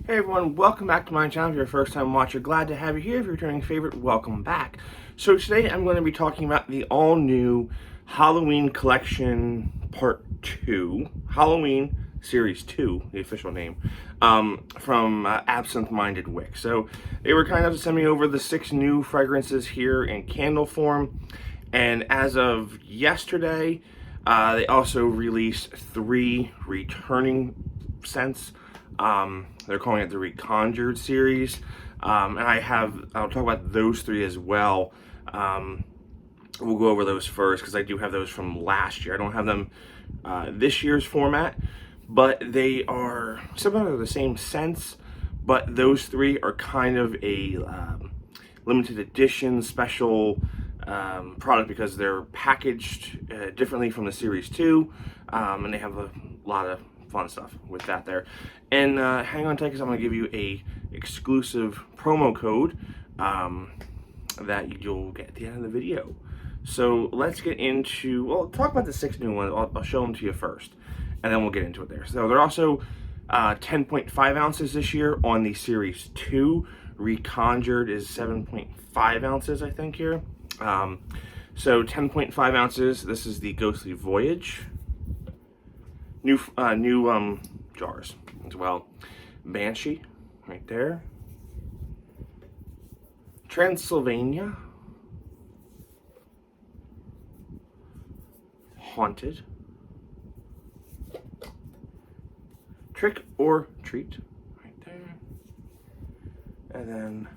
Hey everyone, welcome back to my channel. If you're a first time watcher, glad to have you here. If you're a returning favorite, welcome back. So today I'm going to be talking about the all new Halloween collection part 2, Halloween series 2, the official name, from Absinthe Minded Wicks. So they were kind enough to send me over the 6 new fragrances here in candle form. And as of yesterday, they also released 3 returning scents. They're calling it the Reconjured series, and I'll talk about those 3 as well. We'll go over those first because I do have those from last year. I don't have them this year's format, but they are similar to the same scents, but those 3 are kind of a limited edition special product because they're packaged differently from the series 2, and they have a lot of fun stuff with that there. And hang on tight because I'm going to give you a exclusive promo code that you'll get at the end of the video. So let's get into, well, talk about the 6 new ones. I'll show them to you first, and then we'll get into it there. So they're also 10.5 ounces this year on the Series 2. Reconjured is 7.5 ounces, I think, here. So 10.5 ounces. This is the Ghostly Voyage. New jars as well. Banshee, right there. Transylvania. Haunted. Trick or Treat, right there. And then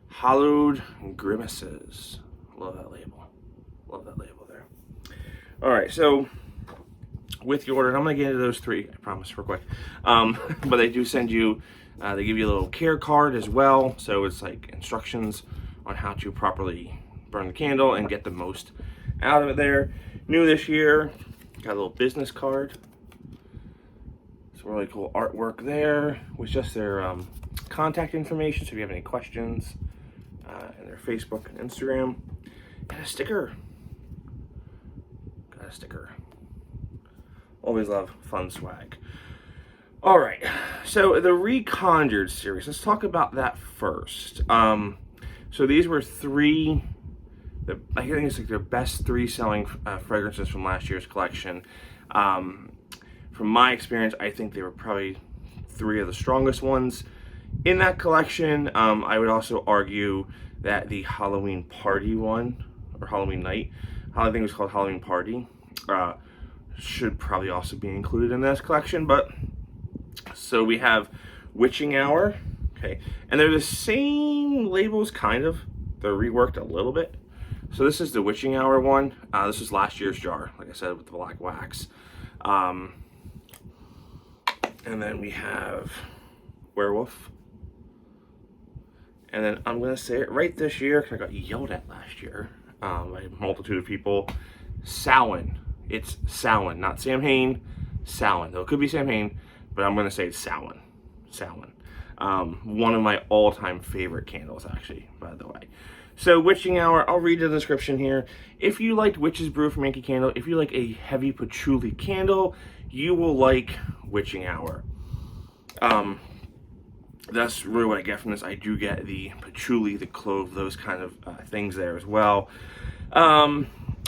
Hollowed Grimaces. Love that label. Love that label there. All right, so with your order, and I'm going to get into those 3, I promise, real quick. But they do send you, they give you a little care card as well. So it's like instructions on how to properly burn the candle and get the most out of it there. New this year, got a little business card. Some really cool artwork there with just their contact information. So if you have any questions, and their Facebook and Instagram, and a sticker. Got a sticker. Always love fun swag. All right, so the Reconjured series. Let's talk about that first. So these were 3. I think it's like their best 3 selling fragrances from last year's collection. From my experience, I think they were probably 3 of the strongest ones in that collection. I would also argue that the Halloween Party one, or Halloween Night, I think it was called Halloween Party, should probably also be included in this collection. But so we have Witching Hour, okay, and they're the same labels, kind of. They're reworked a little bit. So this is the Witching Hour one. This is last year's jar, like I said, with the black wax. And then we have Werewolf. And then I'm gonna say it right this year because I got yelled at last year by a multitude of people. Samhain. It's Samhain, not Samhain. Samhain. Though it could be Samhain, but I'm gonna say it's Samhain. Samhain. One of my all-time favorite candles, actually, by the way. So Witching Hour, I'll read the description here. If you liked Witch's Brew from Yankee Candle, if you like a heavy patchouli candle, you will like Witching Hour. That's really what I get from this. I do get the patchouli, the clove, those kind of things there as well.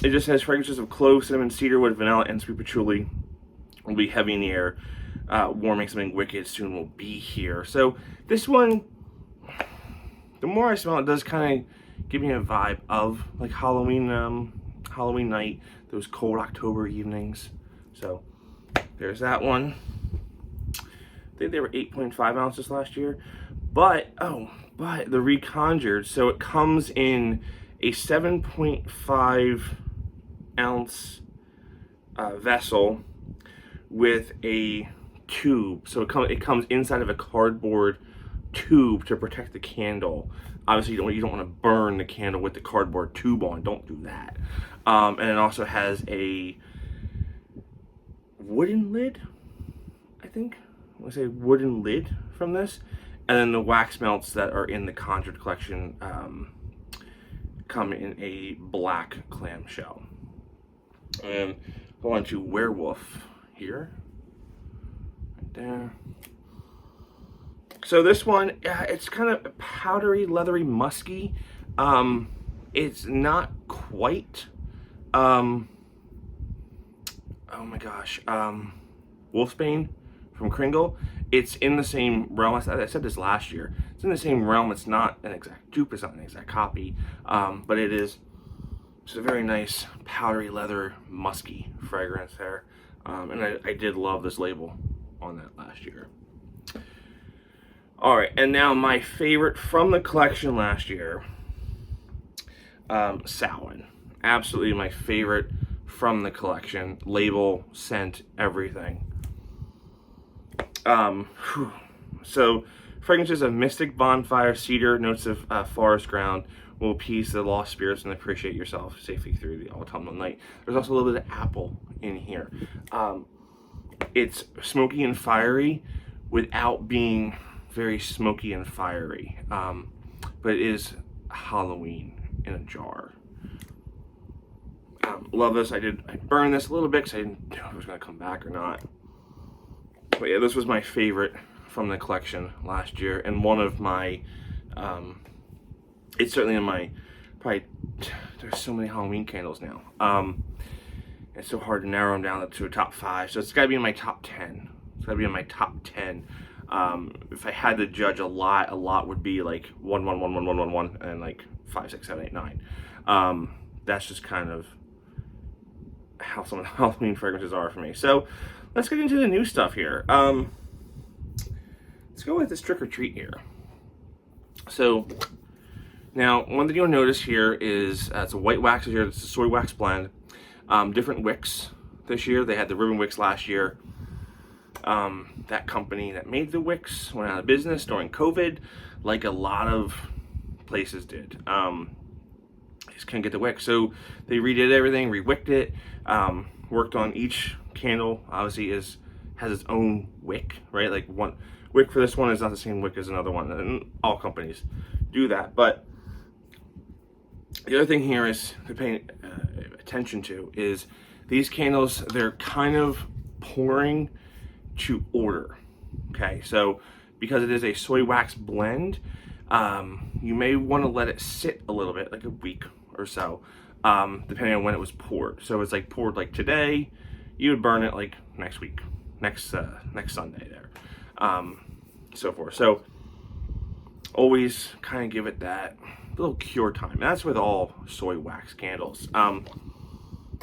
It just has fragrances of clove, cinnamon, cedarwood, vanilla, and sweet patchouli. Will be heavy in the air, warming something wicked soon will be here. So this one, the more I smell it, does kind of give me a vibe of like Halloween, Halloween night, those cold October evenings. So there's that one. I think they were 8.5 ounces last year, but the Reconjured, so it comes in a 7.5 ounce vessel with a tube. So it comes inside of a cardboard tube to protect the candle. Obviously, you don't want to burn the candle with the cardboard tube on. Don't do that. And it also has a wooden lid, I think. I want to say wooden lid from this. And then the wax melts that are in the Conjured collection come in a black clamshell. And go on to Werewolf here. Right there. So this one, it's kind of powdery, leathery, musky. It's not quite, oh my gosh, Wolfsbane from Kringle. It's in the same realm. I said this last year. It's in the same realm. It's not an exact dupe. It's not an exact copy, but it is. It's a very nice powdery leather, musky fragrance there, and I did love this label on that last year. All right, and now my favorite from the collection last year, Samhain. Absolutely my favorite from the collection. Label, scent, everything. So fragrances of mystic bonfire, cedar, notes of forest ground will appease the lost spirits and appreciate yourself safely through the autumnal night. There's also a little bit of apple in here. It's smoky and fiery without being very smoky and fiery, but it is Halloween in a jar. Love this. I burned this a little bit because I didn't know if it was going to come back or not. But yeah, this was my favorite from the collection last year, and one of my, it's certainly in my, probably, there's so many Halloween candles now. It's so hard to narrow them down to a top 5, so it's got to be in my top 10. It's got to be in my top 10. If I had to judge a lot would be like 1, 1, 1, 1, 1, 1, 1, and like 5, 6, 7, 8, 9. That's just kind of how some of the Halloween fragrances are for me. So let's get into the new stuff here. Let's go with this Trick or Treat here. So now one thing you'll notice here is it's a white wax here. It's a soy wax blend. Different wicks this year. They had the ribbon wicks last year. That company that made the wicks went out of business during COVID, like a lot of places did. Just couldn't get the wick, so they redid everything, re-wicked it, worked on each candle. Obviously has its own wick, right? Like one wick for this one is not the same wick as another one, and all companies do that. But the other thing here is to pay attention to is these candles, they're kind of pouring to order. Okay, so because it is a soy wax blend, you may want to let it sit a little bit, like a week or so, depending on when it was poured. So it's like poured like today, you would burn it like next week, next Sunday there, so forth. So always kind of give it that little cure time. And that's with all soy wax candles.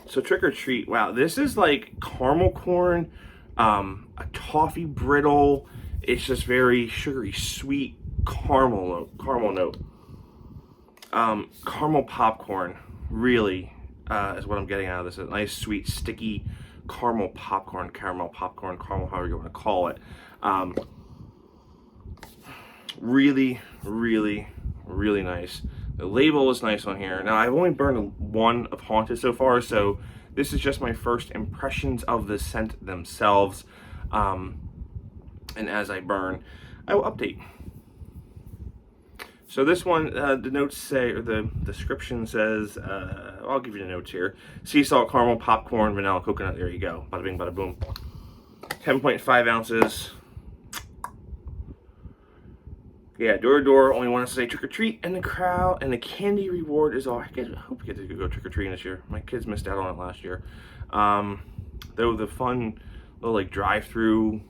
So Trick or Treat, wow, this is like caramel corn, a toffee brittle. It's just very sugary, sweet caramel note. Caramel popcorn really is what I'm getting out of this. A nice, sweet, sticky caramel popcorn, caramel, however you want to call it. Really, really, really nice. The label is nice on here. Now, I've only burned one of Haunted so far, so this is just my first impressions of the scent themselves. And as I burn, I will update. So this one, the notes say, or the description says, I'll give you the notes here. Sea salt, caramel, popcorn, vanilla, coconut. There you go. Bada bing, bada boom. 10.5 ounces. Yeah, door to door. Only want to say trick or treat, and the crowd and the candy reward is all. I hope we get to go trick or treating this year. My kids missed out on it last year. Though the fun little like drive-through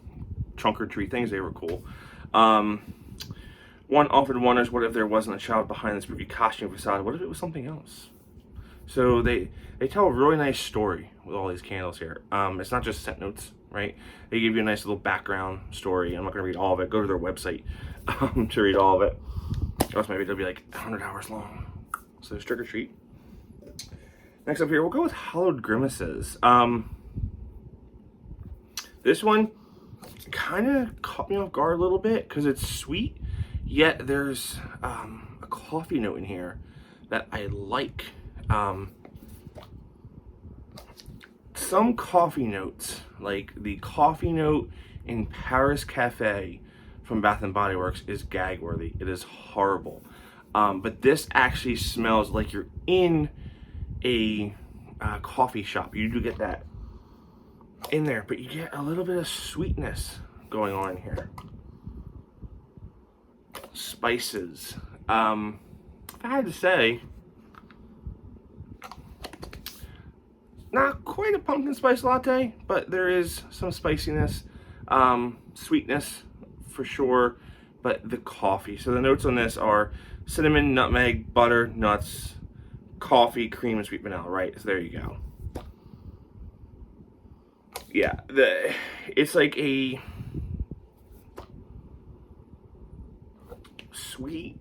trunk or treat things, they were cool. One often wonders, what if there wasn't a child behind this movie costume facade? What if it was something else? So they tell a really nice story with all these candles here. It's not just scent notes, right? They give you a nice little background story. I'm not going to read all of it. Go to their website to read all of it. Or else maybe it'll be like 100 hours long. So there's Trick or Treat. Next up here, we'll go with Hollowed Grimaces. This one kind of caught me off guard a little bit because it's sweet, yet there's a coffee note in here that I like. Some coffee notes, like the coffee note in Paris Cafe from Bath and Body Works, is gag worthy. It is horrible. But this actually smells like you're in a coffee shop. You do get that in there, but you get a little bit of sweetness going on here. spices. If I had to say, not quite a pumpkin spice latte, but there is some spiciness, sweetness for sure, but the coffee. So the notes on this are cinnamon, nutmeg, butter, nuts, coffee, cream, and sweet vanilla, right? So there you go. Yeah, it's like a sweet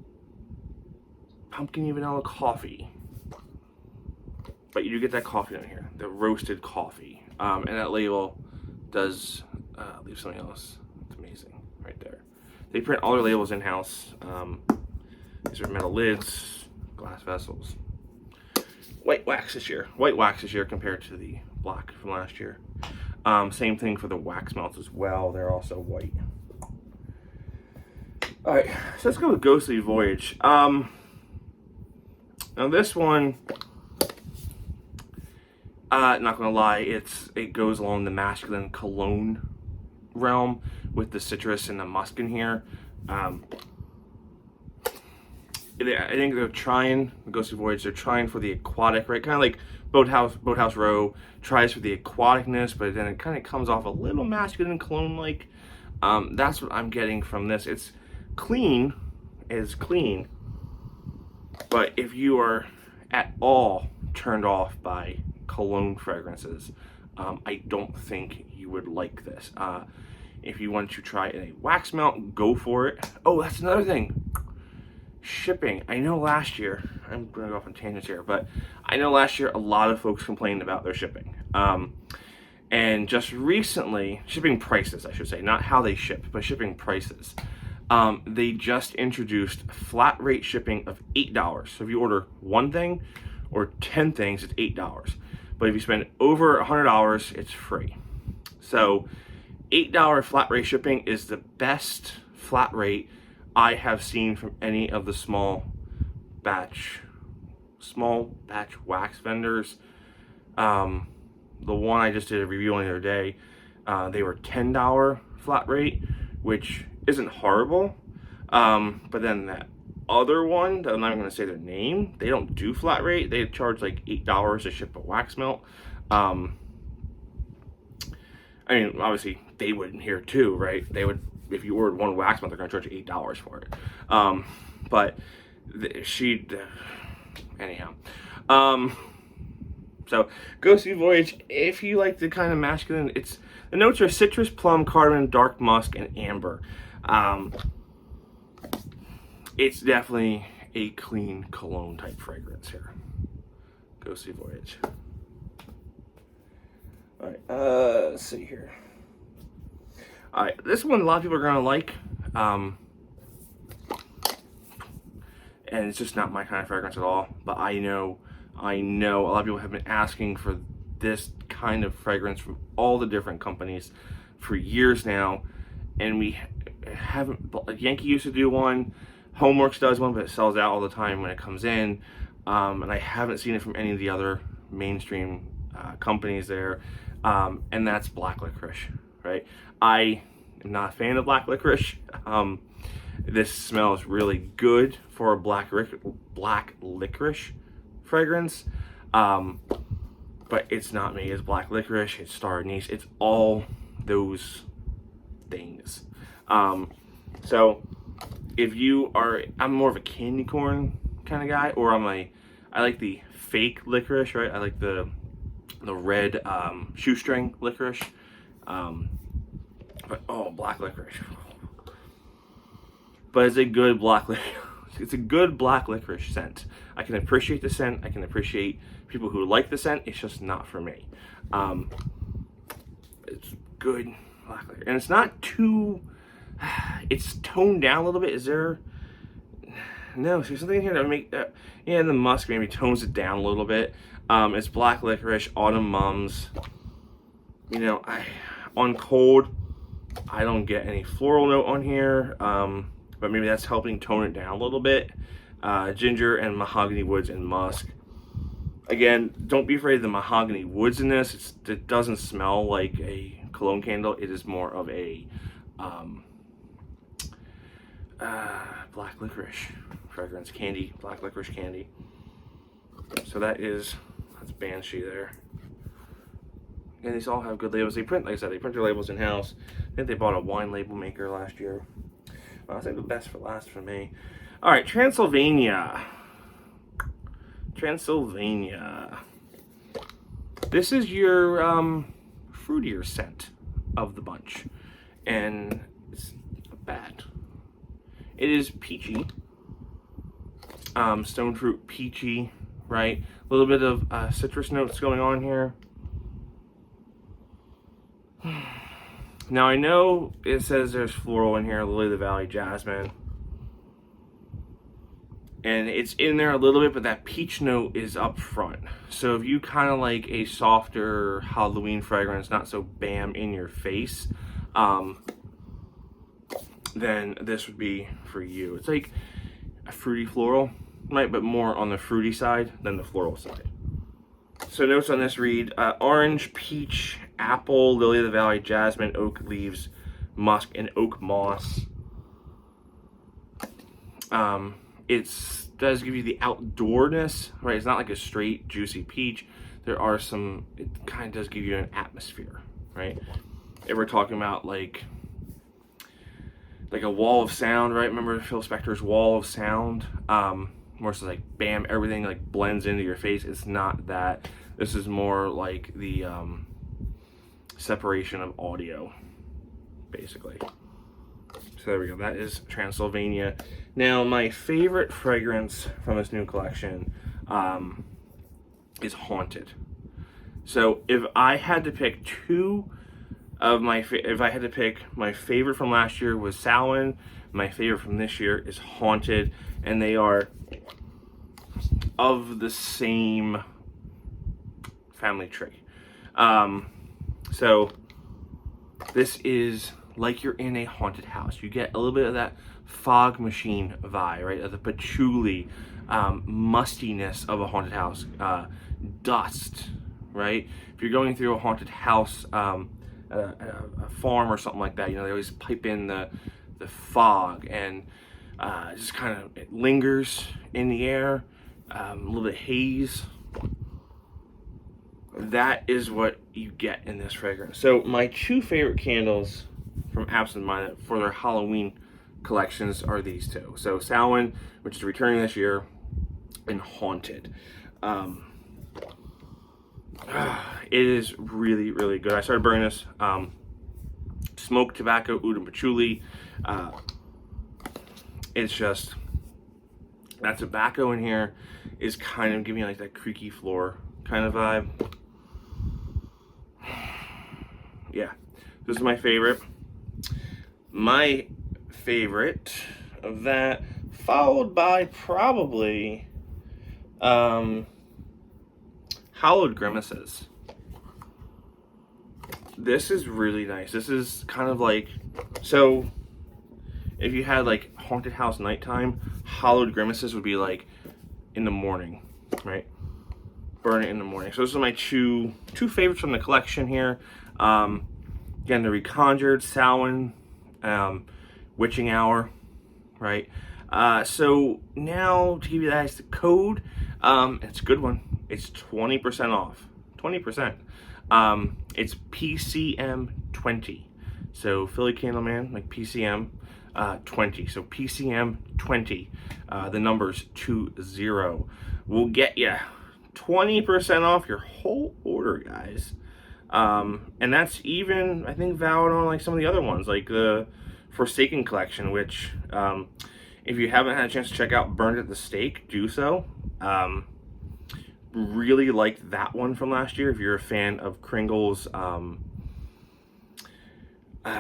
pumpkin vanilla coffee, but you do get that coffee in here, the roasted coffee, and that label does leave something else. It's amazing right there. They print all their labels in-house. These are metal lids, glass vessels. White wax this year. White wax this year compared to the black from last year. Same thing for the wax melts as well. They're also white. Alright, so let's go with Ghostly Voyage. Now this one, not gonna lie, it goes along the masculine cologne realm with the citrus and the musk in here. I think they're trying, the Ghostly Voyage, they're trying for the aquatic, right? Kind of like Boathouse Row tries for the aquaticness, but then it kind of comes off a little masculine cologne-like. That's what I'm getting from this. It's clean, but if you are at all turned off by cologne fragrances, I don't think you would like this. If you want to try a wax melt, go for it. Oh, that's another thing. Shipping. I know last year, I'm going to go off on tangents here, but I know last year a lot of folks complained about their shipping. And just recently, shipping prices, I should say, not how they ship, but shipping prices. They just introduced flat rate shipping of $8. So if you order one thing or 10 things, it's $8. But if you spend over $100, it's free. So $8 flat rate shipping is the best flat rate I have seen from any of the small batch wax vendors. The one I just did a review on the other day, they were $10 flat rate, which isn't horrible. But then that other one, that I'm not even going to say their name, they don't do flat rate. They charge like $8 to ship a wax melt. I mean, obviously they wouldn't here too, right? They would, if you ordered one wax melt, they're going to charge you $8 for it. But anyhow. So Ghostly Voyage, if you like the kind of masculine, the notes are citrus, plum, cardamom, dark musk, and amber. It's definitely a clean cologne type fragrance here. Ghostly Voyage. Alright, let's see here. Alright, this one a lot of people are going to like. And it's just not my kind of fragrance at all. But I know a lot of people have been asking for this kind of fragrance from all the different companies for years now. And we haven't, Yankee used to do one, Homeworks does one, but it sells out all the time when it comes in. And I haven't seen it from any of the other mainstream companies there. And that's black licorice, right? I am not a fan of black licorice. This smells really good for a black licorice fragrance. But it's not me. It's black licorice, it's star anise, it's all those things. So if you are, I'm more of a candy corn kind of guy, or I like the fake licorice, right? I like the red shoestring licorice. But oh, black licorice. But it's a good black licorice. It's a good black licorice scent. I can appreciate the scent. I can appreciate people who like the scent. It's just not for me. It's good black licorice, and it's not too. It's toned down a little bit. Is there? No, so there's something in here that would make that. Yeah, the musk maybe tones it down a little bit. It's black licorice, autumn mums. You know, on cold, I don't get any floral note on here. But maybe that's helping tone it down a little bit. Ginger and mahogany woods and musk. Again, don't be afraid of the mahogany woods in this. It doesn't smell like a cologne candle. It is more of a black licorice fragrance, candy, black licorice candy. So that's Banshee there. And these all have good labels. They print, like I said, they print their labels in-house. I think they bought a wine label maker last year. I think the best for last for me. All right, Transylvania. Transylvania. This is your fruitier scent of the bunch. And it's not bad. It is peachy. Stone fruit peachy, right? A little bit of citrus notes going on here. Now I know it says there's floral in here, lily of the valley, jasmine. And it's in there a little bit, but that peach note is up front. So if you kind of like a softer Halloween fragrance, not so bam in your face, then this would be for you. It's like a fruity floral, right? But more on the fruity side than the floral side. So notes on this read, orange, peach, apple, lily of the valley, jasmine, oak leaves, musk, and oak moss. It does give you the outdoorness, right? It's not like a straight juicy peach. There are some, it kind of does give you an atmosphere, right? If we're talking about like a wall of sound, right? Remember Phil Spector's wall of sound? More so like bam, everything like blends into your face. It's not that. This is more like the separation of audio, basically. So there we go. That is Transylvania. Now my favorite fragrance from this new collection is Haunted. So if I had to pick two of my, if I had to pick, my favorite from last year was Samhain. My favorite from this year is Haunted, and they are of the same family tree. So this is like you're in a haunted house. You get a little bit of that fog machine vibe, right? Of the patchouli, mustiness of a haunted house, dust, right? If you're going through a haunted house, a farm or something like that, you know, they always pipe in the fog, and just kind of, it lingers in the air, a little bit of haze. That is what you get in this fragrance. So my two favorite candles from Absinthe Minded for their Halloween collections are these two. So Samhain, which is returning this year, and Haunted. It is really, really good. I started burning this. Smoked tobacco, oud and patchouli. It's just, that tobacco in here is kind of giving me like that creaky floor kind of vibe. Yeah, this is my favorite. My favorite of that, followed by probably Hallowed Grimaces. This is really nice. This is kind of like, so if you had like haunted house nighttime, Hallowed Grimaces would be like in the morning, right? Burn it in the morning. So this is my two favorites from the collection here. Again, the Reconjured, Samhain, Witching Hour, right? So now to give you guys the code, it's a good one. It's 20% off. 20%. It's PCM20. So Philly Candleman, like PCM 20. So PCM 20. The number's 20. Will get you 20% off your whole order, guys. And that's even, I think, valid on like some of the other ones, like the Forsaken collection, which if you haven't had a chance to check out Burned at the Stake, do so. Really liked that one from last year. If you're a fan of Kringle's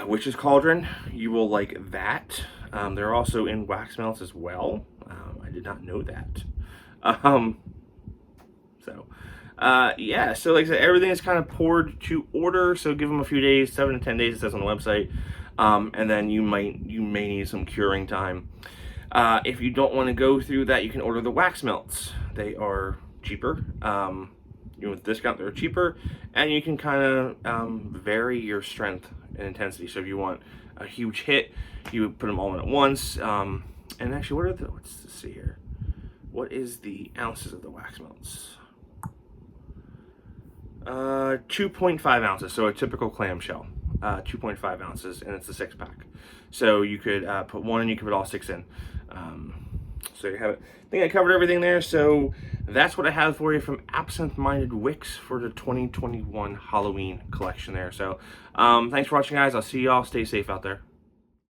Witch's Cauldron, you will like that. They're also in wax melts as well. I did not know that. Yeah, so like I said, everything is kind of poured to order, so give them a few days, 7 to 10 days, it says on the website, and then you may need some curing time. If you don't want to go through that, you can order the wax melts. They are cheaper, with discount they're cheaper, and you can kind of vary your strength and intensity. So if you want a huge hit, you would put them all in at once. And actually, let's see here. What is the ounces of the wax melts? 2.5 ounces, so a typical clamshell. 2.5 ounces, and it's a 6-pack. So you could put one and you could put all 6 in. So you have it. I think I covered everything there. So that's what I have for you from Absinthe Minded Wicks for the 2021 Halloween collection there. So thanks for watching, guys. I'll see y'all. Stay safe out there.